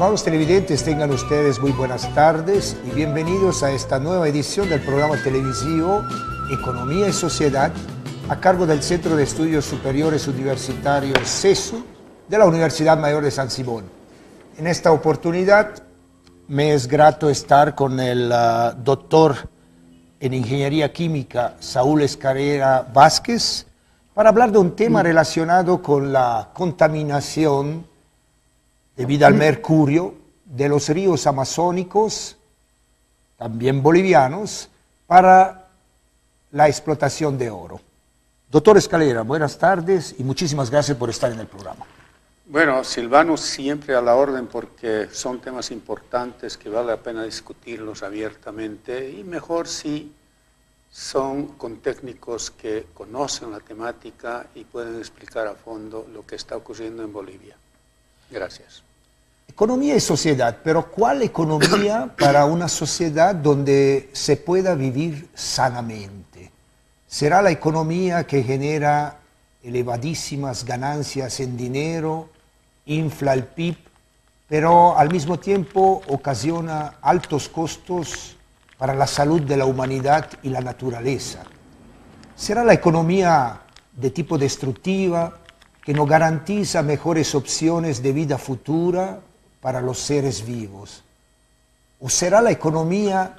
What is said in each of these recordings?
Estimados televidentes, tengan ustedes muy buenas tardes y bienvenidos a esta nueva edición del programa televisivo Economía y Sociedad a cargo del Centro de Estudios Superiores Universitarios CESU de la Universidad Mayor de San Simón. En esta oportunidad me es grato estar con el doctor en Ingeniería Química Saúl Escalera Vázquez para hablar de un tema relacionado con la contaminación debido al mercurio de los ríos amazónicos, también bolivianos, para la explotación de oro. Doctor Escalera, buenas tardes y muchísimas gracias por estar en el programa. Bueno, Silvano, siempre a la orden porque son temas importantes que vale la pena discutirlos abiertamente y mejor si son con técnicos que conocen la temática y pueden explicar a fondo lo que está ocurriendo en Bolivia. Gracias. Economía y sociedad, pero ¿cuál economía para una sociedad donde se pueda vivir sanamente? ¿Será la economía que genera elevadísimas ganancias en dinero, infla el PIB, pero al mismo tiempo ocasiona altos costos para la salud de la humanidad y la naturaleza? ¿Será la economía de tipo destructiva que no garantiza mejores opciones de vida futura para los seres vivos? ¿O será la economía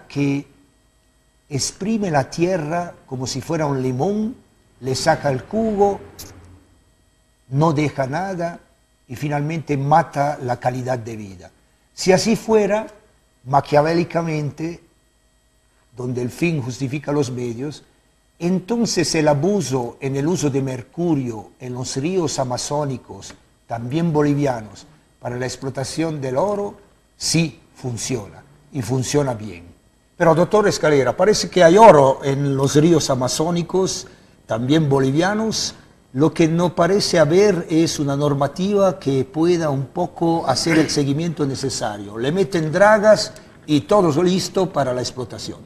que exprime la tierra como si fuera un limón, le saca el jugo, no deja nada y finalmente mata la calidad de vida? Si así fuera, maquiavélicamente, donde el fin justifica los medios, entonces el abuso en el uso de mercurio en los ríos amazónicos, también bolivianos, para la explotación del oro, sí funciona, y funciona bien. Pero, doctor Escalera, parece que hay oro en los ríos amazónicos, también bolivianos. Lo que no parece haber es una normativa que pueda un poco hacer el seguimiento necesario. Le meten dragas y todo listo para la explotación.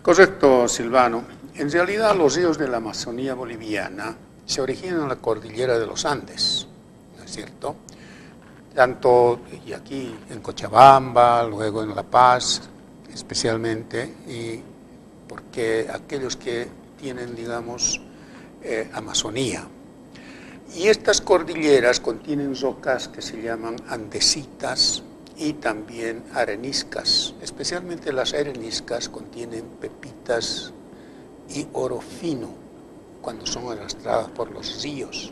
Correcto, Silvano. En realidad los ríos de la Amazonía boliviana se originan en la cordillera de los Andes, ¿no es cierto? Tanto y aquí en Cochabamba, luego en La Paz, especialmente, y porque aquellos que tienen, digamos, Amazonía. Y estas cordilleras contienen rocas que se llaman andesitas y también areniscas. Especialmente las areniscas contienen pepitas y oro fino cuando son arrastradas por los ríos,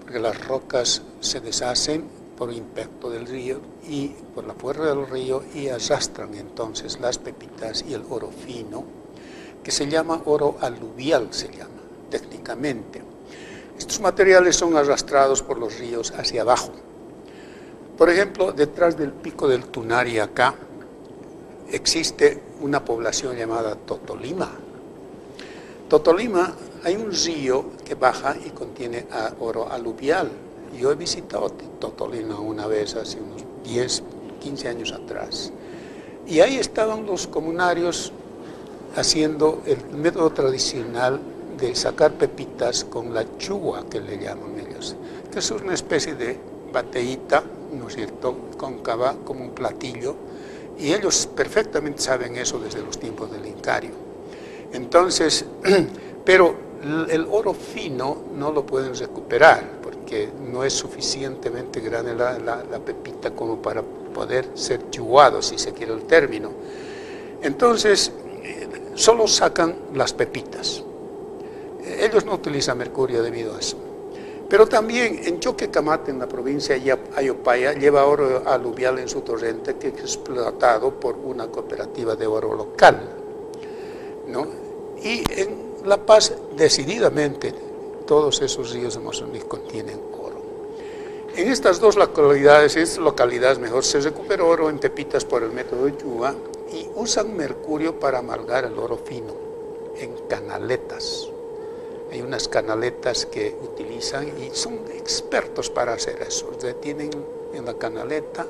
porque las rocas se deshacen por impacto del río y por la fuerza del río y arrastran entonces las pepitas y el oro fino, que se llama oro aluvial, se llama técnicamente. Estos materiales son arrastrados por los ríos hacia abajo. Por ejemplo, detrás del pico del Tunari acá existe una población llamada Totolima. Totolima, hay un río que baja y contiene oro aluvial. Yo he visitado Totolima una vez hace unos 10, 15 años atrás. Y ahí estaban los comunarios haciendo el método tradicional de sacar pepitas con la chua, que le llaman ellos, que es una especie de bateíta, ¿no es cierto?, cóncava, como un platillo, y ellos perfectamente saben eso desde los tiempos del Incario. Entonces, pero el oro fino no lo pueden recuperar, porque no es suficientemente grande la pepita como para poder ser chuado, si se quiere el término. Entonces, solo sacan las pepitas. Ellos no utilizan mercurio debido a eso. Pero también en Choquecamate, en la provincia de Ayopaya, lleva oro aluvial en su torrente que es explotado por una cooperativa de oro local, ¿no? Y en La Paz, decididamente, todos esos ríos amazónicos contienen oro. En estas dos localidades, se recupera oro en pepitas por el método de Yuba y usan mercurio para amalgar el oro fino en canaletas. Hay unas canaletas que utilizan y son expertos para hacer eso. Tienen en la canaleta,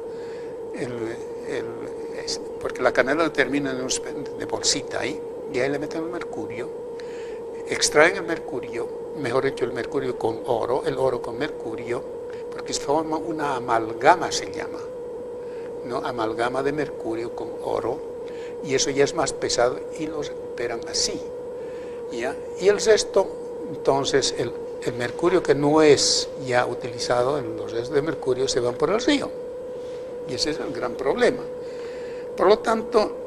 porque la canaleta termina en una bolsita ahí, y ahí le meten el mercurio, extraen el mercurio, mejor dicho el mercurio con oro, el oro con mercurio, porque se forma una amalgama, se llama, ¿no? Amalgama de mercurio con oro, y eso ya es más pesado y lo recuperan así, ¿ya? Y el resto, entonces, el mercurio que no es ya utilizado, en los restos de mercurio se van por el río, y ese es el gran problema. Por lo tanto,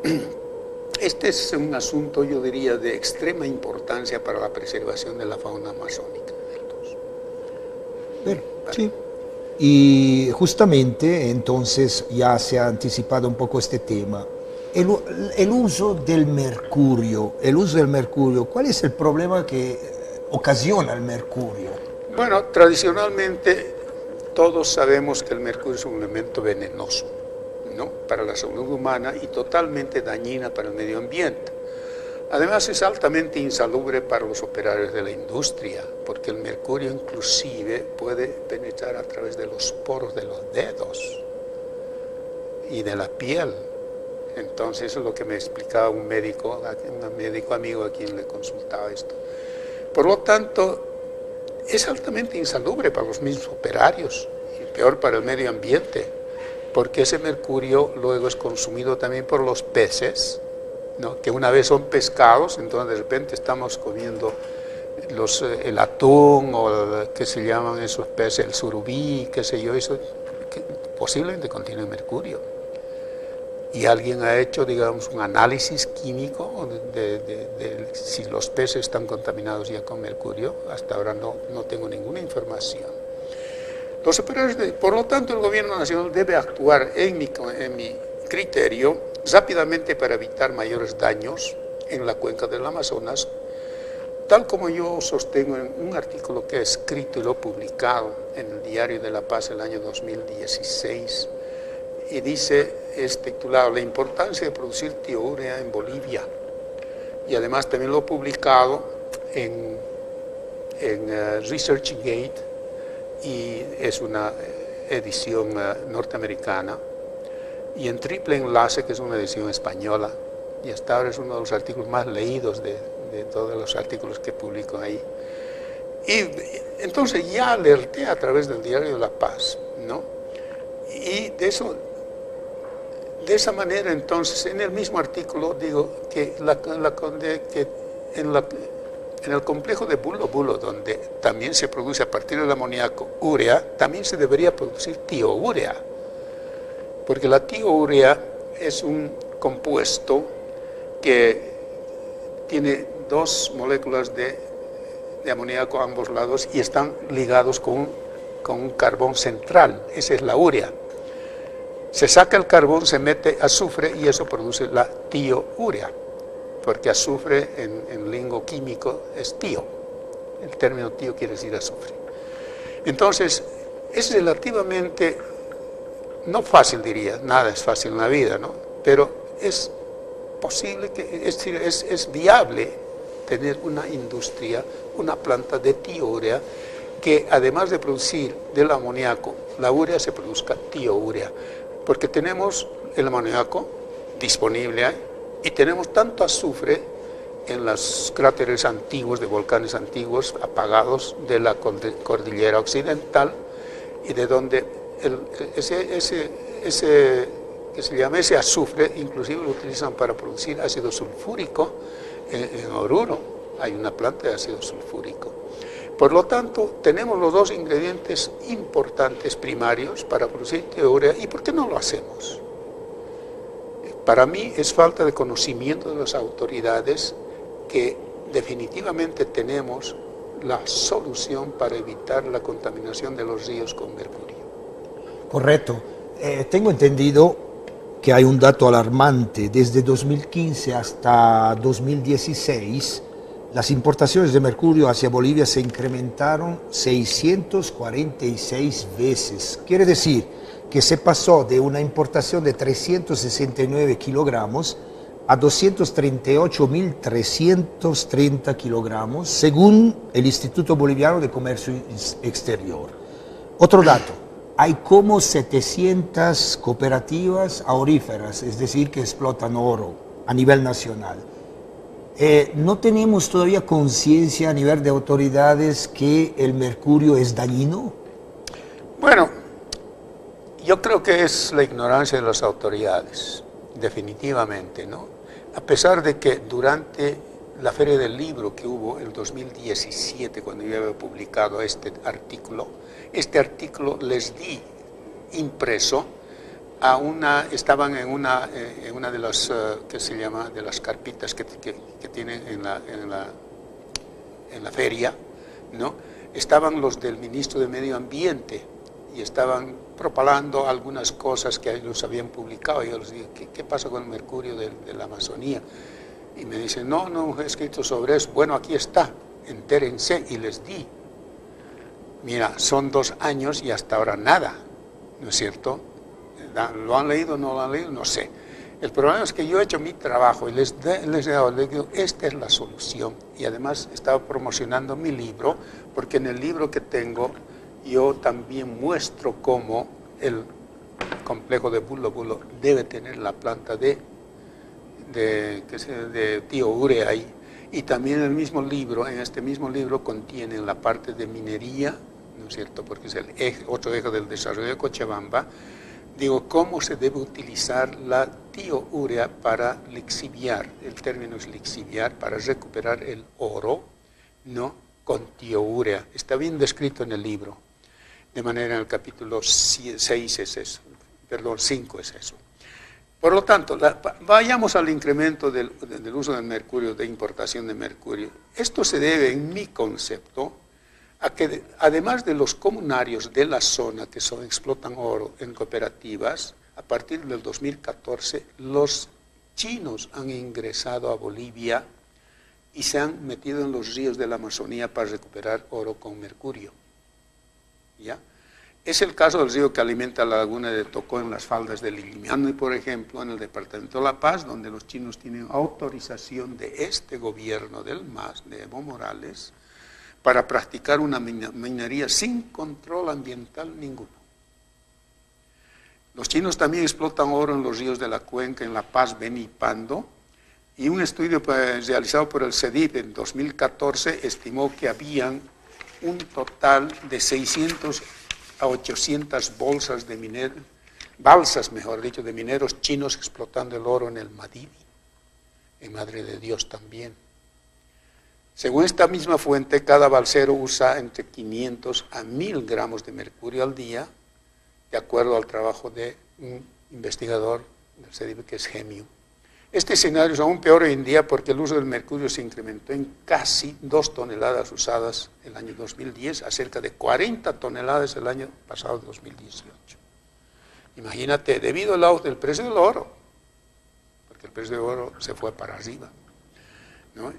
este es un asunto, yo diría, de extrema importancia para la preservación de la fauna amazónica. Bueno, sí. Y justamente entonces ya se ha anticipado un poco este tema. El uso del mercurio, ¿cuál es el problema que ocasiona el mercurio? Bueno, tradicionalmente todos sabemos que el mercurio es un elemento venenoso, ¿no?, para la salud humana y totalmente dañina para el medio ambiente. Además es altamente insalubre para los operarios de la industria, porque el mercurio inclusive puede penetrar a través de los poros de los dedos y de la piel. Entonces eso es lo que me explicaba un médico amigo a quien le consultaba esto. Por lo tanto, es altamente insalubre para los mismos operarios y peor para el medio ambiente, porque ese mercurio luego es consumido también por los peces, ¿no?, que una vez son pescados, entonces de repente estamos comiendo el atún o ¿qué se llaman esos peces? El surubí, qué sé yo, eso que posiblemente contiene mercurio. Y alguien ha hecho, digamos, un análisis químico de si los peces están contaminados ya con mercurio. Hasta ahora no tengo ninguna información. Los operarios por lo tanto, el gobierno nacional debe actuar, en mi criterio, rápidamente para evitar mayores daños en la cuenca del Amazonas, tal como yo sostengo en un artículo que he escrito y lo he publicado en el Diario de La Paz el año 2016, y es titulado La importancia de producir tiourea en Bolivia, y además también lo he publicado en ResearchGate, y es una edición norteamericana, y en Triple Enlace, que es una edición española, y hasta ahora es uno de los artículos más leídos de todos los artículos que publico ahí. Y entonces ya alerté a través del Diario de La Paz, ¿no? Y de esa manera, entonces, en el mismo artículo digo que en el complejo de Bulo Bulo, donde también se produce a partir del amoníaco urea, también se debería producir tiourea, porque la tiourea es un compuesto que tiene dos moléculas de amoníaco a ambos lados y están ligados con un carbón central, esa es la urea. Se saca el carbón, se mete azufre y eso produce la tiourea, porque azufre en lingo químico es tío. El término tío quiere decir azufre. Entonces, es relativamente, no fácil diría, nada es fácil en la vida, ¿no? Pero es posible, es viable tener una industria, una planta de tiourea, que además de producir del amoníaco, la urea se produzca tiourea, porque tenemos el amoníaco disponible ahí, y tenemos tanto azufre en los cráteres antiguos de volcanes antiguos apagados de la cordillera occidental, y de donde ese azufre inclusive lo utilizan para producir ácido sulfúrico. En Oruro hay una planta de ácido sulfúrico. Por lo tanto, tenemos los dos ingredientes importantes primarios para producir tiourea. ¿Y por qué no lo hacemos? Para mí es falta de conocimiento de las autoridades, que definitivamente tenemos la solución para evitar la contaminación de los ríos con mercurio. Correcto. Tengo entendido que hay un dato alarmante. Desde 2015 hasta 2016, las importaciones de mercurio hacia Bolivia se incrementaron 646 veces. Quiere decir que se pasó de una importación de 369 kilogramos a 238.330 kilogramos, según el Instituto Boliviano de Comercio Exterior. Otro dato, hay como 700 cooperativas auríferas, es decir, que explotan oro a nivel nacional. ¿No tenemos todavía conciencia a nivel de autoridades que el mercurio es dañino? Bueno, yo creo que es la ignorancia de las autoridades, definitivamente, ¿no? A pesar de que durante la Feria del Libro que hubo en el 2017, cuando yo había publicado este artículo les di impreso a estaban en una de las, ¿qué se llama?, de las carpitas que tienen en la feria, ¿no? Estaban los del ministro de Medio Ambiente y estaban propalando algunas cosas que ellos habían publicado. Y yo les dije, ¿qué pasa con el mercurio de la Amazonía? Y me dicen, no he escrito sobre eso. Bueno, aquí está, entérense, y les di. Mira, son 2 años y hasta ahora nada, ¿no es cierto? ¿Lo han leído o no lo han leído? No sé. El problema es que yo he hecho mi trabajo y les digo, esta es la solución. Y además estaba promocionando mi libro, porque en el libro que tengo yo también muestro cómo el complejo de Bulo Bulo debe tener la planta de tiourea ahí. Y también en este mismo libro contiene la parte de minería, ¿no es cierto?, porque es otro eje del desarrollo de Cochabamba. Digo, cómo se debe utilizar la tiourea para lixiviar, el término es lixiviar, para recuperar el oro, ¿no?, con tiourea. Está bien descrito en el libro, de manera en el capítulo 6 es eso, perdón, 5 es eso. Por lo tanto, vayamos al incremento del uso del mercurio, de importación de mercurio. Esto se debe, en mi concepto, a que además de los comunarios de la zona que explotan oro en cooperativas, a partir del 2014 los chinos han ingresado a Bolivia y se han metido en los ríos de la Amazonía para recuperar oro con mercurio. ¿Ya? Es el caso del río que alimenta la laguna de Tocó en las faldas del Illimani, por ejemplo, en el departamento de La Paz, donde los chinos tienen autorización de este gobierno del MAS, de Evo Morales, para practicar una minería sin control ambiental ninguno. Los chinos también explotan oro en los ríos de la cuenca, en La Paz, Beni y Pando, y un estudio realizado por el CEDIP en 2014 estimó que habían un total de 600 a 800 balsas de mineros chinos explotando el oro en el Madidi, en Madre de Dios también. Según esta misma fuente, cada balsero usa entre 500 a 1000 gramos de mercurio al día, de acuerdo al trabajo de un investigador del CEDIP que es Gemio. Este escenario es aún peor hoy en día porque el uso del mercurio se incrementó en casi 2 toneladas usadas el año 2010, a cerca de 40 toneladas el año pasado, 2018. Imagínate, debido al auge del precio del oro, porque el precio del oro se fue para arriba, ¿no?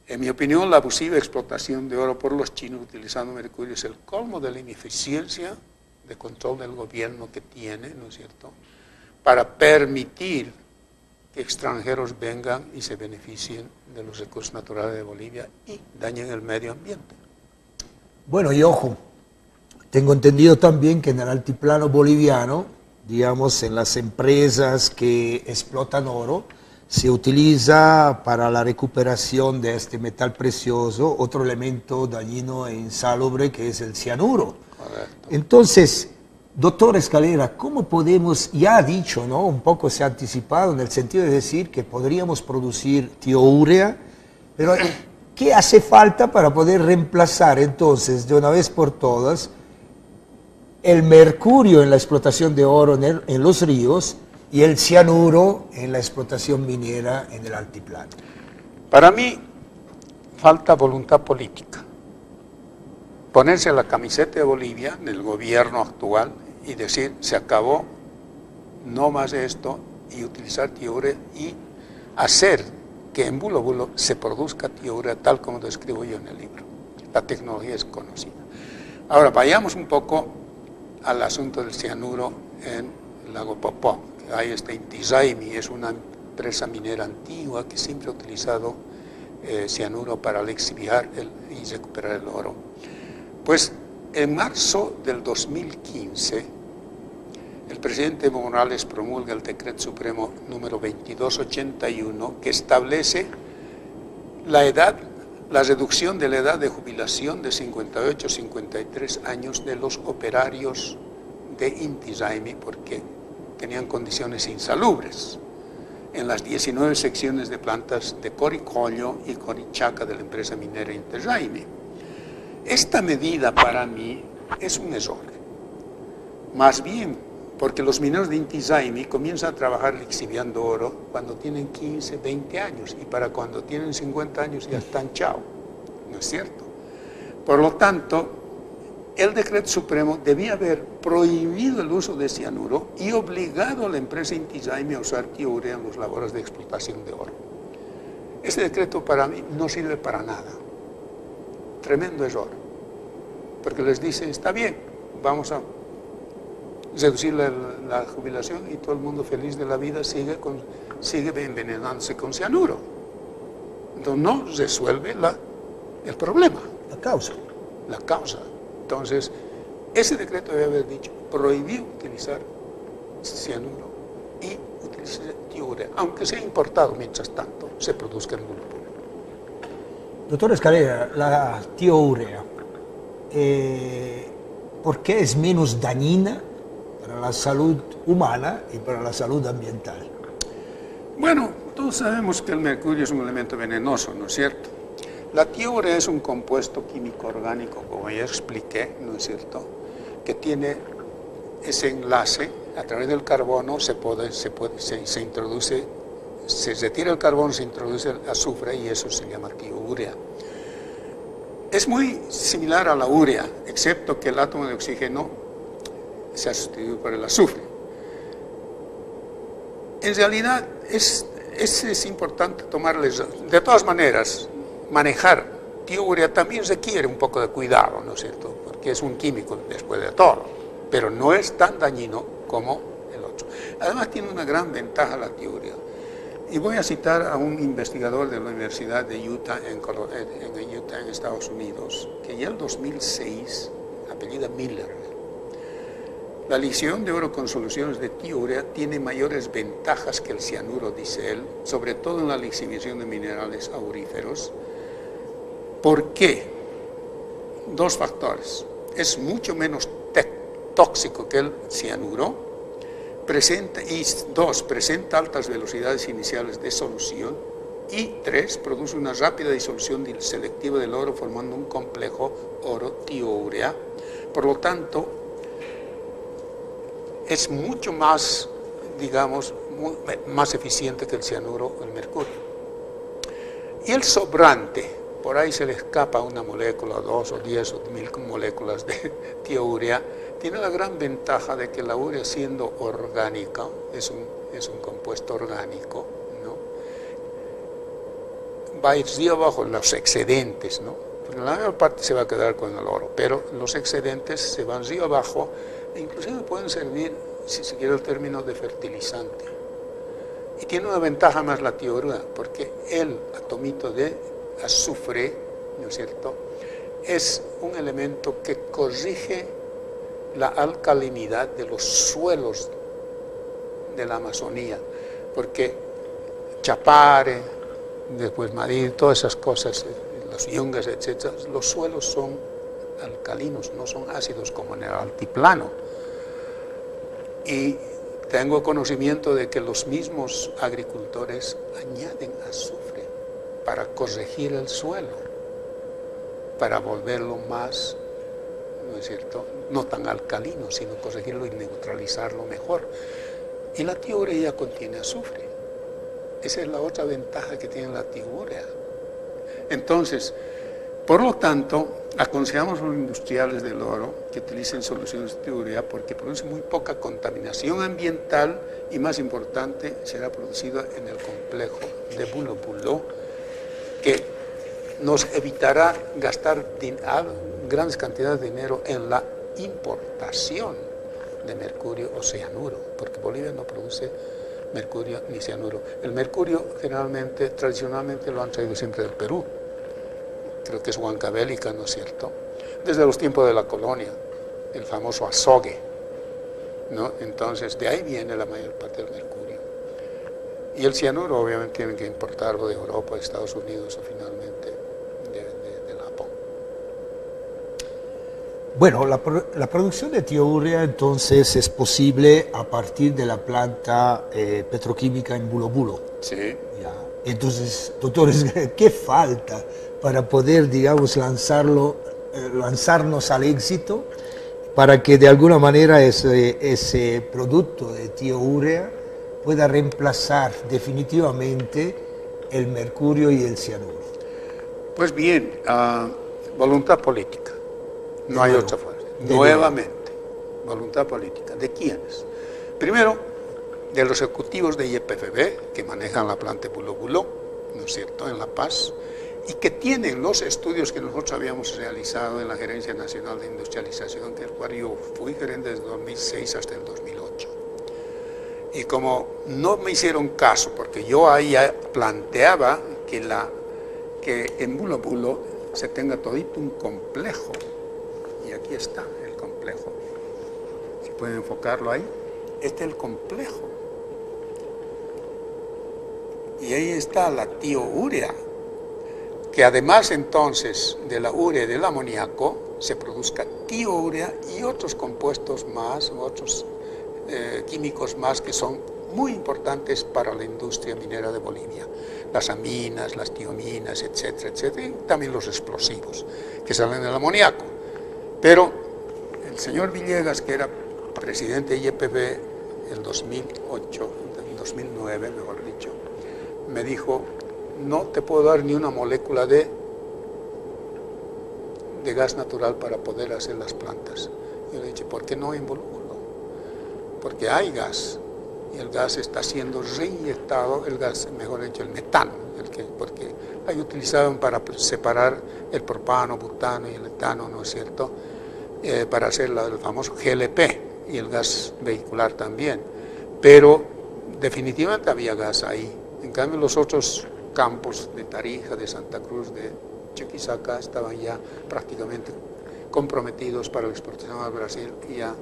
En mi opinión, la abusiva explotación de oro por los chinos utilizando mercurio es el colmo de la ineficiencia de control del gobierno que tiene, ¿no es cierto?, para permitir que extranjeros vengan y se beneficien de los recursos naturales de Bolivia y dañen el medio ambiente. Bueno, y ojo, tengo entendido también que en el altiplano boliviano, digamos, en las empresas que explotan oro, se utiliza para la recuperación de este metal precioso otro elemento dañino e insalubre que es el cianuro. Correcto. Entonces, doctor Escalera, ¿cómo podemos, ya ha dicho, ¿no?, un poco se ha anticipado en el sentido de decir que podríamos producir tiourea, pero ¿qué hace falta para poder reemplazar entonces de una vez por todas el mercurio en la explotación de oro en los ríos y el cianuro en la explotación minera en el altiplano? Para mí, falta voluntad política. Ponerse la camiseta de Bolivia, en el gobierno actual, y decir, se acabó, no más esto, y utilizar tiourea y hacer que en Bulo Bulo se produzca tiourea tal como describo yo en el libro. La tecnología es conocida. Ahora, vayamos un poco al asunto del cianuro en el lago Popó. Ahí está Inti Raymi, es una empresa minera antigua que siempre ha utilizado cianuro para lixiviar y recuperar el oro. Pues en marzo del 2015, el presidente Evo Morales promulga el Decreto Supremo número 2281 que establece la reducción de la edad de jubilación de 58 a 53 años de los operarios de Inti Raymi porque tenían condiciones insalubres en las 19 secciones de plantas de Coricollo y Corichaca de la empresa minera Inti Raymi. Esta medida para mí es un error. Más bien, porque los mineros de Inti Raymi comienzan a trabajar lixiviando oro cuando tienen 15, 20 años y para cuando tienen 50 años ya están chao, ¿no es cierto? Por lo tanto, el decreto supremo debía haber prohibido el uso de cianuro y obligado a la empresa Inti Raymi a usar tiourea en las labores de explotación de oro. Ese decreto para mí no sirve para nada. Tremendo error. Porque les dice, está bien, vamos a reducir la jubilación y todo el mundo feliz de la vida sigue envenenándose con cianuro. Entonces no resuelve el problema. La causa. La causa. Entonces, ese decreto debe haber dicho, prohibir utilizar cianuro y utilizar tiourea, aunque sea importado mientras tanto se produzca en el mundo público. Doctor Escalera, la tiourea, ¿por qué es menos dañina para la salud humana y para la salud ambiental? Bueno, todos sabemos que el mercurio es un elemento venenoso, ¿no es cierto? La tiourea es un compuesto químico orgánico, como ya expliqué, ¿no es cierto?, que tiene ese enlace a través del carbono, se introduce, se retira el carbono, se introduce el azufre y eso se llama tiourea. Es muy similar a la urea, excepto que el átomo de oxígeno se ha sustituido por el azufre. En realidad es importante tomarles, de todas maneras, manejar tiourea también requiere un poco de cuidado, ¿no es cierto? Porque es un químico después de todo, pero no es tan dañino como el otro. Además tiene una gran ventaja la tiourea. Y voy a citar a un investigador de la Universidad de Utah en Estados Unidos, que ya en el 2006, apellida Miller, la lixiviación de oro con soluciones de tiourea tiene mayores ventajas que el cianuro, dice él, sobre todo en la lixiviación de minerales auríferos. ¿Por qué? Dos factores. Es mucho menos tóxico que el cianuro. Presenta altas velocidades iniciales de solución. Y 3, produce una rápida disolución selectiva del oro formando un complejo oro-tiourea. Por lo tanto, es mucho más, digamos, más eficiente que el cianuro o el mercurio. Y el sobrante, por ahí se le escapa una molécula, 2 o 10 o 1000 moléculas de tiourea, tiene la gran ventaja de que la urea, siendo orgánica, es un compuesto orgánico, ¿no?, va a ir río abajo los excedentes, ¿no?, porque la mayor parte se va a quedar con el oro, pero los excedentes se van río abajo e inclusive pueden servir, si se quiere el término, de fertilizante. Y tiene una ventaja más la tiourea, porque el atomito de azufre, ¿no es cierto?, es un elemento que corrige la alcalinidad de los suelos de la Amazonía, porque Chapare, después Madrid, todas esas cosas, los yungas, etc., los suelos son alcalinos, no son ácidos como en el altiplano. Y tengo conocimiento de que los mismos agricultores añaden azufre para corregir el suelo, para volverlo más, ¿no es cierto?, no tan alcalino, sino corregirlo y neutralizarlo mejor. Y la tiourea contiene azufre. Esa es la otra ventaja que tiene la tiourea. Entonces, por lo tanto, aconsejamos a los industriales del oro que utilicen soluciones de tiourea porque produce muy poca contaminación ambiental y, más importante, será producida en el complejo de Bulo-Bulo, que nos evitará gastar grandes cantidades de dinero en la importación de mercurio o cianuro, porque Bolivia no produce mercurio ni cianuro. El mercurio generalmente, tradicionalmente lo han traído siempre del Perú, creo que es Huancavelica, ¿no es cierto?, desde los tiempos de la colonia, el famoso azogue, ¿no? Entonces de ahí viene la mayor parte del mercurio. Y el cianuro obviamente tienen que importarlo de Europa, de Estados Unidos o finalmente de Japón. Bueno, la producción de tiourea entonces es posible a partir de la planta petroquímica en Bulo Bulo. Sí. Ya. Entonces, doctores, ¿qué falta para poder, digamos, lanzarnos al éxito, para que de alguna manera ese producto de tiourea pueda reemplazar definitivamente el mercurio y el cianuro? Pues bien, voluntad política. No hay otra forma. Nuevamente, voluntad política. ¿De quiénes? Primero, de los ejecutivos de YPFB, que manejan la planta Bulo Bulo, ¿no es cierto?, en La Paz, y que tienen los estudios que nosotros habíamos realizado en la Gerencia Nacional de Industrialización, del cual yo fui gerente desde 2006 hasta el 2008. Y como no me hicieron caso, porque yo ahí ya planteaba que en Bulo Bulo se tenga todito un complejo, y aquí está el complejo, si pueden enfocarlo ahí, este es el complejo, y ahí está la tiourea, que además entonces de la urea y del amoníaco se produzca tiourea y otros compuestos más, otros químicos más que son muy importantes para la industria minera de Bolivia, las aminas, las tiominas, etcétera, etcétera, y también los explosivos que salen del amoníaco. Pero el señor Villegas, que era presidente de YPF en 2008, en 2009, mejor dicho, me dijo: no te puedo dar ni una molécula de gas natural para poder hacer las plantas. Yo le dije: ¿por qué no en Bulo Bulo? Porque hay gas, y el gas está siendo reinyectado, el gas, mejor dicho, el metano, porque ahí utilizaban para separar el propano, butano y el etano, ¿no es cierto?, para hacer el famoso GLP, y el gas vehicular también. Pero definitivamente había gas ahí. En cambio, los otros campos de Tarija, de Santa Cruz, de Chuquisaca estaban ya prácticamente comprometidos para la exportación al Brasil y a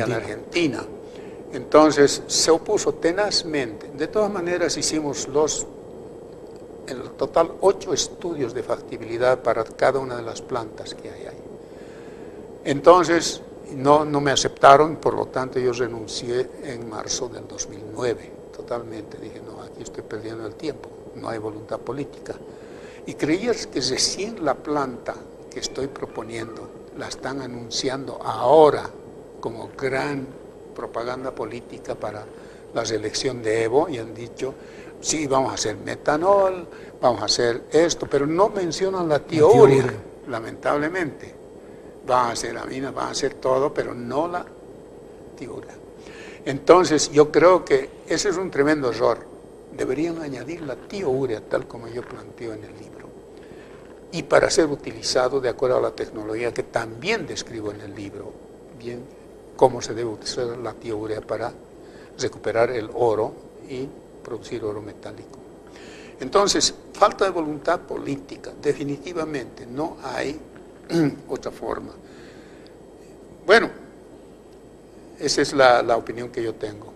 la Argentina. Entonces se opuso tenazmente. De todas maneras hicimos en total 8 estudios de factibilidad para cada una de las plantas que hay ahí. Entonces no me aceptaron, por lo tanto yo renuncié en marzo del 2009, totalmente. Dije: no, aquí estoy perdiendo el tiempo, no hay voluntad política. Y creías que recién la planta que estoy proponiendo la están anunciando ahora como gran propaganda política para la reelección de Evo, y han dicho: sí, vamos a hacer metanol, vamos a hacer esto, pero no mencionan la tiourea, lamentablemente. Van a hacer aminas, van a hacer todo, pero no la tiourea. Entonces yo creo que ese es un tremendo error. Deberían añadir la tiourea tal como yo planteo en el libro, y para ser utilizado de acuerdo a la tecnología que también describo en el libro, bien cómo se debe utilizar la tiourea para recuperar el oro y producir oro metálico. Entonces, falta de voluntad política, definitivamente no hay otra forma. Bueno, esa es la opinión que yo tengo.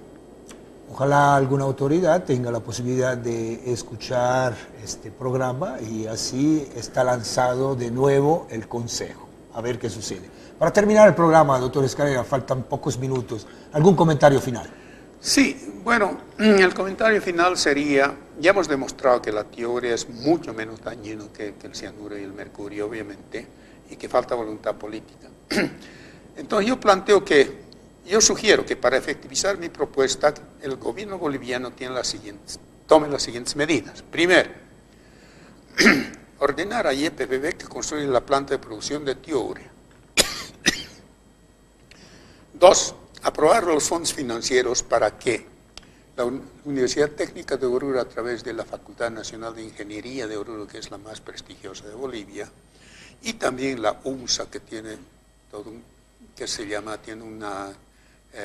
Ojalá alguna autoridad tenga la posibilidad de escuchar este programa y así está lanzado de nuevo el consejo. A ver qué sucede. Para terminar el programa, doctor Escalera, faltan pocos minutos. ¿Algún comentario final? Sí, bueno, el comentario final sería: ya hemos demostrado que la tiourea es mucho menos dañino que el cianuro y el mercurio, obviamente, y que falta voluntad política. Entonces yo sugiero que para efectivizar mi propuesta, el gobierno boliviano tome las siguientes medidas. Primero, ordenar a YPFB que construya la planta de producción de tiourea. 2, aprobar los fondos financieros para que la Universidad Técnica de Oruro, a través de la Facultad Nacional de Ingeniería de Oruro, que es la más prestigiosa de Bolivia, y también la UMSA, que tiene tiene una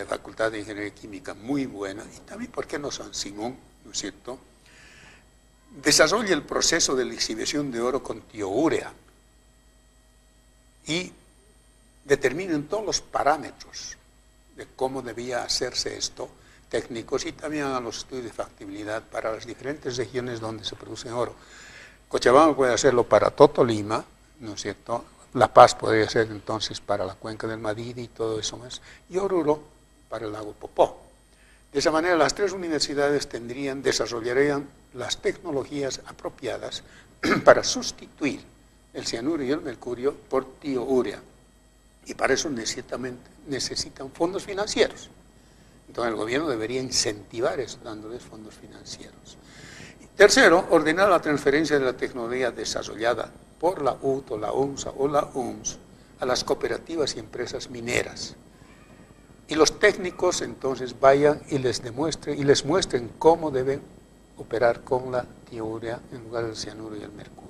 Facultad de Ingeniería Química muy buena, y también, ¿por qué no San Simón?, ¿no es cierto?, desarrolle el proceso de lixiviación de oro con tiourea y determinen todos los parámetros de cómo debía hacerse esto, técnicos, y también hagan los estudios de factibilidad para las diferentes regiones donde se produce oro. Cochabamba puede hacerlo para Totolima, ¿no es cierto?, La Paz podría ser entonces para la cuenca del Madidi y todo eso más, y Oruro para el lago Popó. De esa manera las tres universidades desarrollarían las tecnologías apropiadas para sustituir el cianuro y el mercurio por tiourea. Y para eso necesitan fondos financieros. Entonces el gobierno debería incentivar eso, dándoles fondos financieros. Y tercero, ordenar la transferencia de la tecnología desarrollada por la UTO, la UNSA o la UMS a las cooperativas y empresas mineras. Y los técnicos entonces vayan y les muestren cómo deben operar con la tiourea en lugar del cianuro y el mercurio.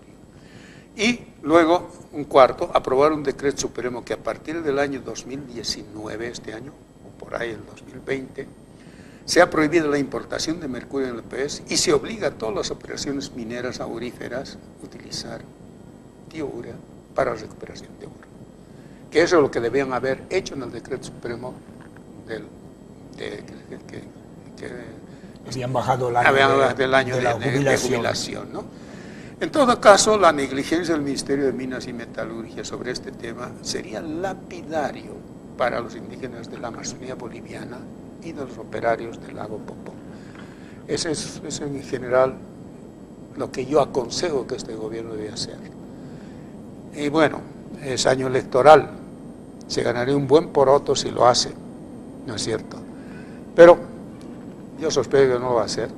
Y luego, un cuarto, aprobar un decreto supremo que a partir del año 2019, este año, o por ahí el 2020, sea prohibida la importación de mercurio en el país y se obliga a todas las operaciones mineras auríferas a utilizar tiourea para la recuperación de oro. Que eso es lo que debían haber hecho en el decreto supremo habían bajado el año de jubilación, ¿no? En todo caso, la negligencia del Ministerio de Minas y Metalurgia sobre este tema sería lapidario para los indígenas de la Amazonía boliviana y de los operarios del lago Popó. Ese es en general lo que yo aconsejo que este gobierno debe hacer. Y bueno, es año electoral, se ganaría un buen poroto si lo hace, ¿no es cierto? Pero yo sospecho que no lo va a hacer,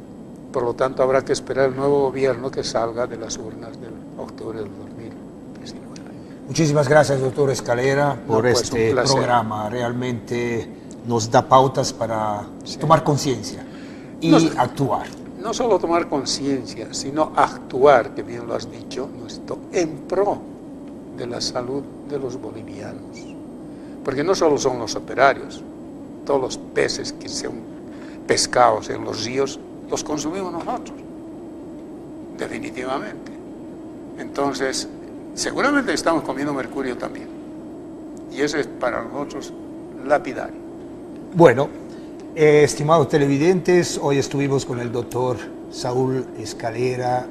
por lo tanto habrá que esperar el nuevo gobierno que salga de las urnas del octubre del 2019. Muchísimas gracias, doctor Escalera, por este programa. Realmente nos da pautas para tomar conciencia y actuar. No solo tomar conciencia, sino actuar, que bien lo has dicho, en pro de la salud de los bolivianos. Porque no solo son los operarios, todos los peces que sean pescados en los ríos, los consumimos nosotros, definitivamente. Entonces, seguramente estamos comiendo mercurio también. Y eso es para nosotros lapidario. Bueno, estimados televidentes, hoy estuvimos con el doctor Saúl Escalera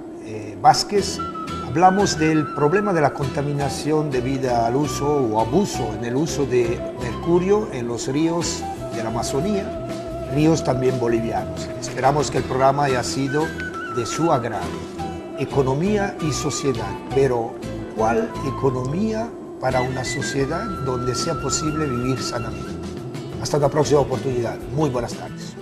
Vázquez. Hablamos del problema de la contaminación debida al uso o abuso en el uso de mercurio en los ríos de la Amazonía, ríos también bolivianos. Esperamos que el programa haya sido de su agrado. Economía y sociedad, pero ¿cuál economía para una sociedad donde sea posible vivir sanamente? Hasta una próxima oportunidad. Muy buenas tardes.